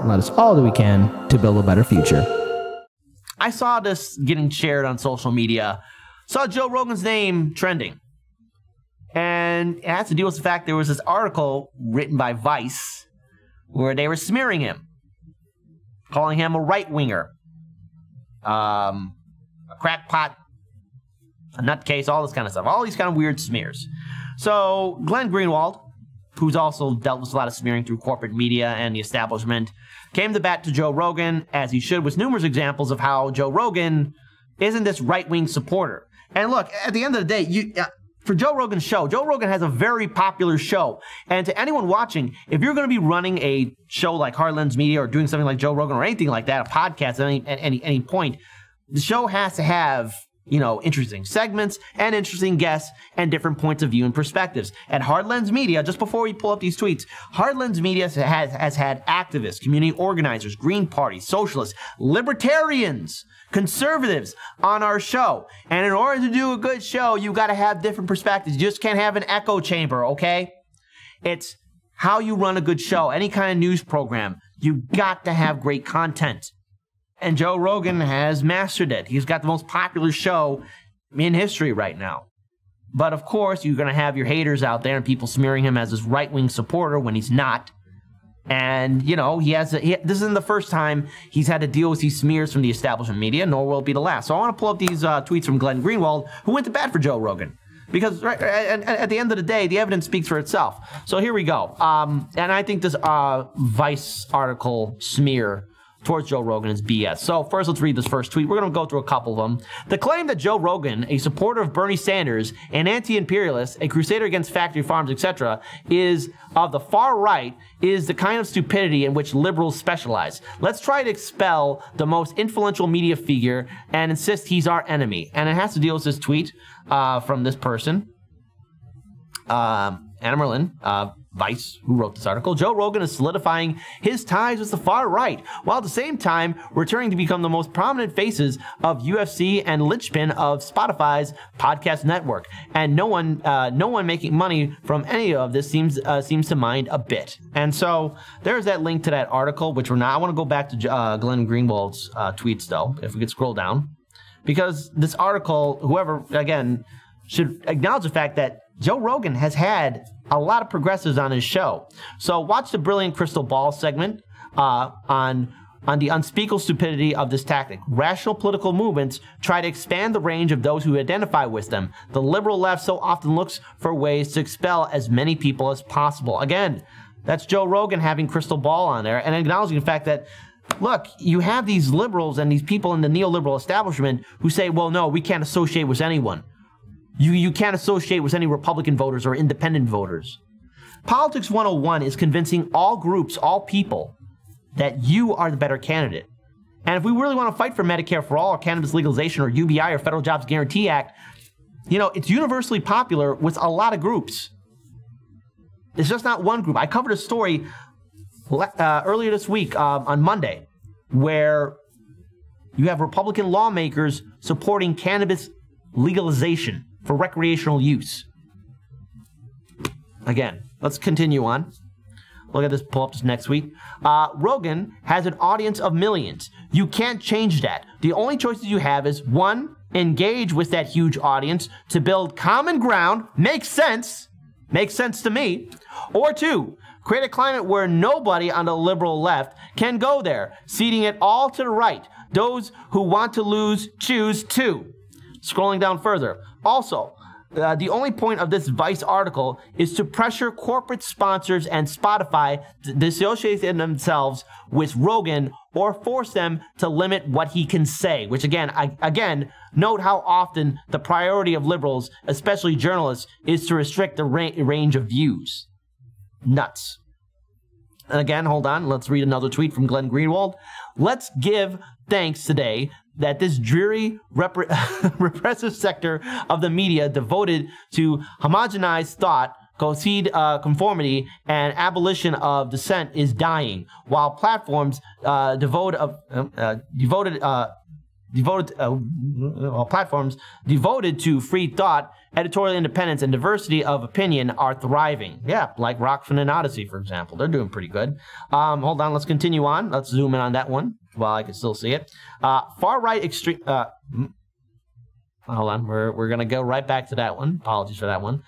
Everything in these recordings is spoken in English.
let us all do we can to build a better future. I saw this getting shared on social media. Saw Joe Rogan's name trending. And it has to deal with the fact there was this article written by Vice where they were smearing him, calling him a right-winger, a crackpot, a nutcase, all this kind of stuff. All these kind of weird smears. So Glenn Greenwald, who's also dealt with a lot of smearing through corporate media and the establishment, came to bat to Joe Rogan, as he should, with numerous examples of how Joe Rogan isn't this right-wing supporter. And look, at the end of the day, for Joe Rogan's show, Joe Rogan has a very popular show. And to anyone watching, if you're going to be running a show like Hard Lens Media or doing something like Joe Rogan or anything like that, a podcast at any point, the show has to have, you know, interesting segments and interesting guests and different points of view and perspectives. At Hard Lens Media, just before we pull up these tweets, Hard Lens Media has had activists, community organizers, Green Party, socialists, libertarians, conservatives on our show. And in order to do a good show, you got to have different perspectives. You just can't have an echo chamber, okay? It's how you run a good show. Any kind of news program, you got to have great content. And Joe Rogan has mastered it. He's got the most popular show in history right now. But of course, you're going to have your haters out there and people smearing him as this right-wing supporter when he's not. And, you know, this isn't the first time he's had to deal with these smears from the establishment media, nor will it be the last. So I want to pull up these tweets from Glenn Greenwald, who went to bat for Joe Rogan. Because at the end of the day, the evidence speaks for itself. So here we go. And I think this Vice article smear towards Joe Rogan is BS. So first, let's read this first tweet. We're going to go through a couple of them. The claim that Joe Rogan, a supporter of Bernie Sanders, an anti-imperialist, a crusader against factory farms, etc., is of the far right, is the kind of stupidity in which liberals specialize. Let's try to expel the most influential media figure and insist he's our enemy. And it has to deal with this tweet from this person, Anna Merlin, Vice, who wrote this article. Joe Rogan is solidifying his ties with the far right, while at the same time returning to become the most prominent faces of UFC and linchpin of Spotify's podcast network. And no one making money from any of this seems to mind a bit. And so there's that link to that article, which we're not. I want to go back to Glenn Greenwald's tweets, though, if we could scroll down, because this article, whoever, again, should acknowledge the fact that Joe Rogan has had a lot of progressives on his show. So watch the brilliant crystal ball segment on the unspeakable stupidity of this tactic. Rational political movements try to expand the range of those who identify with them. The liberal left so often looks for ways to expel as many people as possible. Again, that's Joe Rogan having crystal ball on there and acknowledging the fact that, look, you have these liberals and these people in the neoliberal establishment who say, well, no, we can't associate with anyone. You can't associate with any Republican voters or independent voters. Politics 101 is convincing all groups, all people, that you are the better candidate. And if we really want to fight for Medicare for all or cannabis legalization or UBI or Federal Jobs Guarantee Act, you know, it's universally popular with a lot of groups. It's just not one group. I covered a story earlier this week on Monday where you have Republican lawmakers supporting cannabis legalization for recreational use. Again, let's continue on. Look at this, pull up this next tweet. Rogan has an audience of millions. You can't change that. The only choices you have is, one, engage with that huge audience to build common ground, makes sense to me, or two, create a climate where nobody on the liberal left can go there, ceding it all to the right. Those who want to lose choose to. Scrolling down further. Also, the only point of this Vice article is to pressure corporate sponsors and Spotify to dissociate themselves with Rogan or force them to limit what he can say, which again, note how often the priority of liberals, especially journalists, is to restrict the range of views. Nuts. And again, hold on, let's read another tweet from Glenn Greenwald. Let's give thanks today that this dreary, repressive sector of the media devoted to homogenized thought, concede conformity, and abolition of dissent is dying, while platforms devoted to free thought editorial independence and diversity of opinion are thriving. Yeah, like Rockfin and Odyssey, for example. They're doing pretty good. Hold on, let's continue on. Let's zoom in on that one while I can still see it. Far-right extreme... hold on, we're going to go right back to that one. Apologies for that one.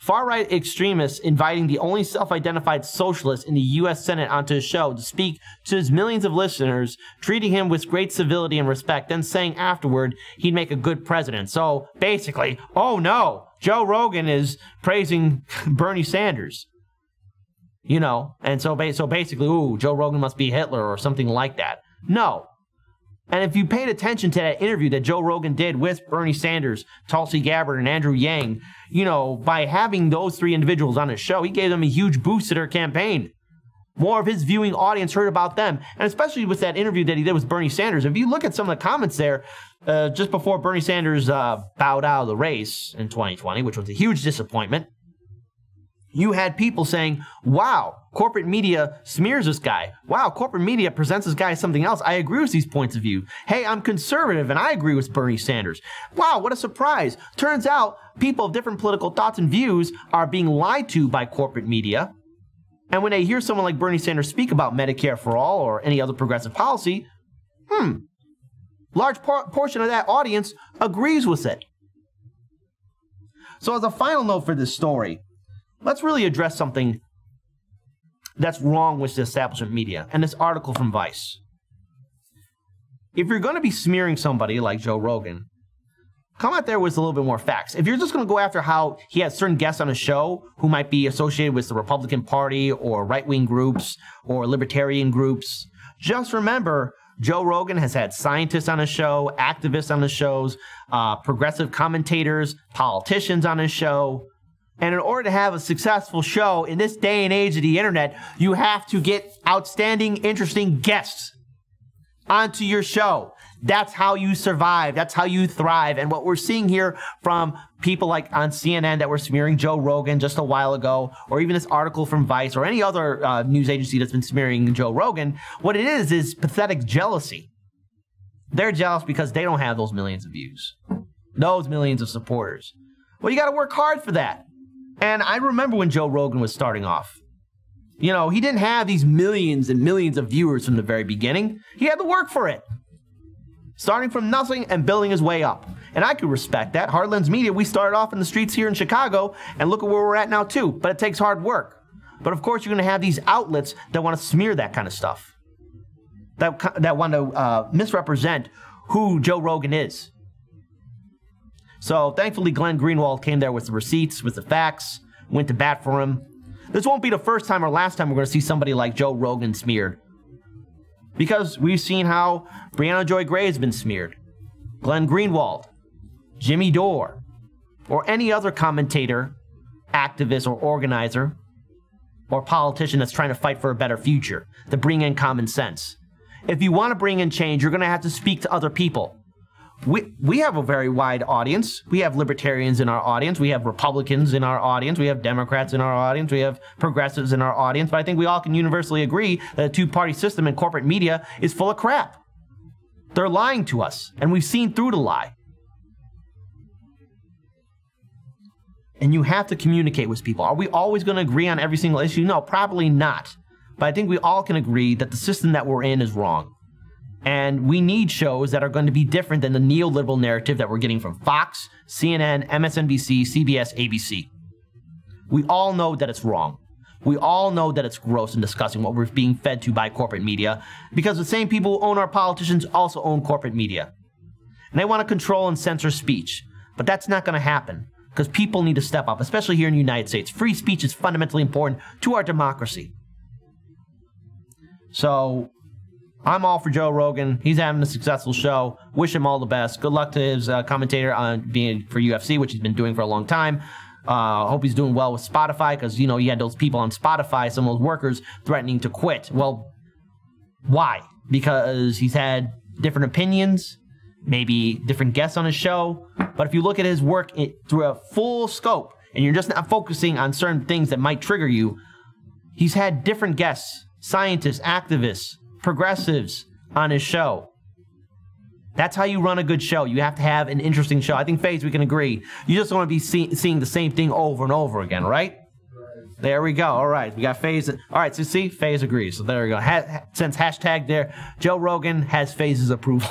Far-right extremists inviting the only self-identified socialist in the U.S. Senate onto his show to speak to his millions of listeners, treating him with great civility and respect, then saying afterward he'd make a good president. So basically, oh no, Joe Rogan is praising Bernie Sanders. You know, and so basically, ooh, Joe Rogan must be Hitler or something like that. No. And if you paid attention to that interview that Joe Rogan did with Bernie Sanders, Tulsi Gabbard, and Andrew Yang, you know, by having those three individuals on his show, he gave them a huge boost to their campaign. More of his viewing audience heard about them. And especially with that interview that he did with Bernie Sanders, if you look at some of the comments there, just before Bernie Sanders bowed out of the race in 2020, which was a huge disappointment, you had people saying, wow, corporate media smears this guy. Wow, corporate media presents this guy as something else. I agree with these points of view. Hey, I'm conservative and I agree with Bernie Sanders. Wow, what a surprise. Turns out people of different political thoughts and views are being lied to by corporate media. And when they hear someone like Bernie Sanders speak about Medicare for all or any other progressive policy, large portion of that audience agrees with it. So as a final note for this story, let's really address something that's wrong with the establishment media and this article from Vice. If you're going to be smearing somebody like Joe Rogan, come out there with a little bit more facts. If you're just going to go after how he has certain guests on his show who might be associated with the Republican Party or right-wing groups or libertarian groups, just remember Joe Rogan has had scientists on his show, activists on his shows, progressive commentators, politicians on his show. And in order to have a successful show in this day and age of the internet, you have to get outstanding, interesting guests onto your show. That's how you survive. That's how you thrive. And what we're seeing here from people like on CNN that were smearing Joe Rogan just a while ago, or even this article from Vice or any other news agency that's been smearing Joe Rogan, what it is pathetic jealousy. They're jealous because they don't have those millions of views, those millions of supporters. Well, you got to work hard for that. And I remember when Joe Rogan was starting off. You know, he didn't have these millions and millions of viewers from the very beginning. He had to work for it. Starting from nothing and building his way up. And I could respect that. Heartlands Media, we started off in the streets here in Chicago, and look at where we're at now too. But it takes hard work. But of course, you're going to have these outlets that want to smear that kind of stuff. That want to misrepresent who Joe Rogan is. So thankfully, Glenn Greenwald came there with the receipts, with the facts, went to bat for him. This won't be the first time or last time we're going to see somebody like Joe Rogan smeared. Because we've seen how Brianna Joy Gray has been smeared, Glenn Greenwald, Jimmy Dore, or any other commentator, activist, or organizer, or politician that's trying to fight for a better future, to bring in common sense. If you want to bring in change, you're going to have to speak to other people. We have a very wide audience. We have libertarians in our audience. We have Republicans in our audience. We have Democrats in our audience. We have progressives in our audience. But I think we all can universally agree that a two-party system in corporate media is full of crap. They're lying to us, and we've seen through the lie. And you have to communicate with people. Are we always going to agree on every single issue? No, probably not. But I think we all can agree that the system that we're in is wrong. And we need shows that are going to be different than the neoliberal narrative that we're getting from Fox, CNN, MSNBC, CBS, ABC. We all know that it's wrong. We all know that it's gross and disgusting what we're being fed to by corporate media, because the same people who own our politicians also own corporate media. And they want to control and censor speech. But that's not going to happen, because people need to step up, especially here in the United States. Free speech is fundamentally important to our democracy. So I'm all for Joe Rogan. He's having a successful show. Wish him all the best. Good luck to his commentator on being for UFC, which he's been doing for a long time. Hope he's doing well with Spotify, because, you know, you had those people on Spotify, some of those workers, threatening to quit. Well, why? Because he's had different opinions, maybe different guests on his show. But if you look at his work through a full scope, and you're just not focusing on certain things that might trigger you, he's had different guests, scientists, activists, progressives on his show. That's how you run a good show. You have to have an interesting show. I think, FaZe, we can agree. You just want to be seeing the same thing over and over again, right? There we go. All right. We got FaZe. All right. So see, FaZe agrees. So there we go. Since hashtag there, Joe Rogan has FaZe's approval.